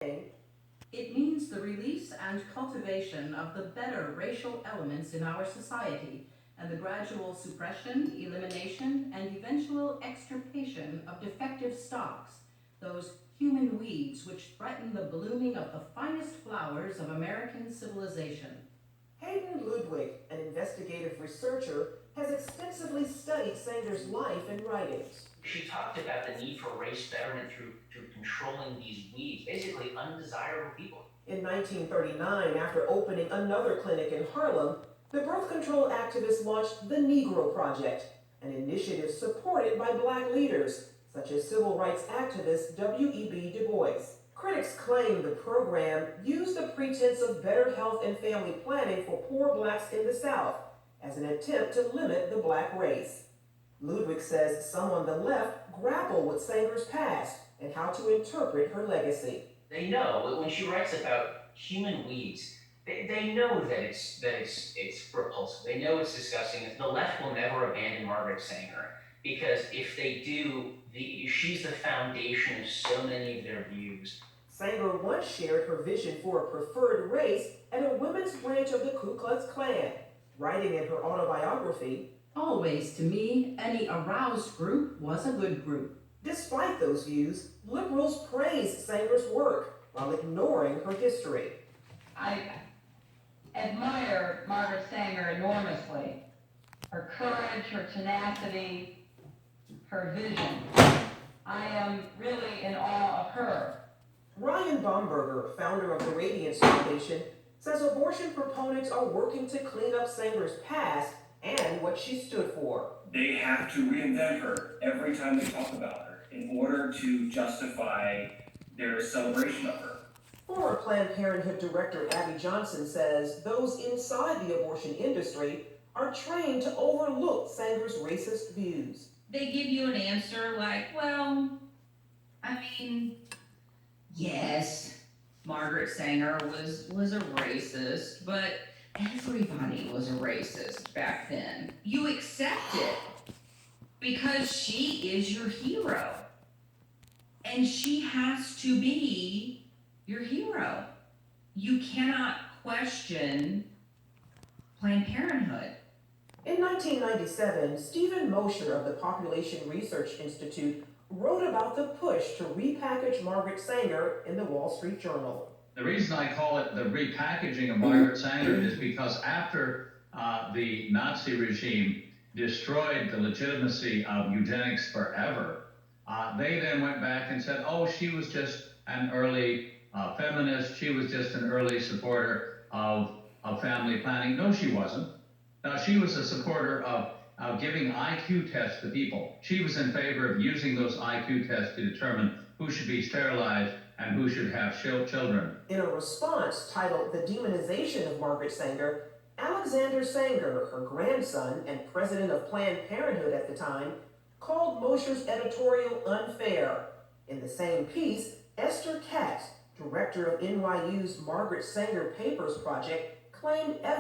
It means the release and cultivation of the better racial elements in our society and the gradual suppression, elimination, and eventual extirpation of defective stocks, those human weeds which threaten the blooming of the finest flowers of American civilization. Hayden Ludwig, an investigative researcher, has extensively studied Sanger's life and writings. She talked about the need for race betterment through controlling these weeds, basically undesirable people. In 1939, after opening another clinic in Harlem, the birth control activist launched the Negro Project, an initiative supported by black leaders, such as civil rights activist W.E.B. Du Bois. Critics claim the program used the pretense of better health and family planning for poor blacks in the South as an attempt to limit the black race. Ludwig says some on the left grapple with Sanger's past and how to interpret her legacy. They know when she writes about human weeds, they know that it's repulsive. They know it's disgusting. The left will never abandon Margaret Sanger because if they do, she's the foundation of so many of their views. Sanger once shared her vision for a preferred race at a women's branch of the Ku Klux Klan, writing in her autobiography, "Always, to me, any aroused group was a good group." Despite those views, liberals praised Sanger's work while ignoring her history. I admire Margaret Sanger enormously. Her courage, her tenacity, her vision. I am really in awe of her. Ryan Baumberger, founder of the Radiance Foundation, says abortion proponents are working to clean up Sanger's past and what she stood for. They have to reinvent her every time they talk about her in order to justify their celebration of her. Former Planned Parenthood director Abby Johnson says those inside the abortion industry are trained to overlook Sanger's racist views. They give you an answer like, well, yes, Margaret Sanger was a racist, but everybody was a racist back then. You accept it because she is your hero. And she has to be your hero. You cannot question Planned Parenthood. In 1997, Stephen Mosher of the Population Research Institute wrote about the push to repackage Margaret Sanger in the Wall Street Journal. The reason I call it the repackaging of Margaret Sanger is because after the Nazi regime destroyed the legitimacy of eugenics forever, they then went back and said, oh, she was just an early feminist, she was just an early supporter of family planning. No, she wasn't. She was a supporter of giving IQ tests to people. She was in favor of using those IQ tests to determine who should be sterilized and who should have children. In a response titled The Demonization of Margaret Sanger, Alexander Sanger, her grandson and president of Planned Parenthood at the time, called Mosher's editorial unfair. In the same piece, Esther Katz, director of NYU's Margaret Sanger Papers Project, claimed evidence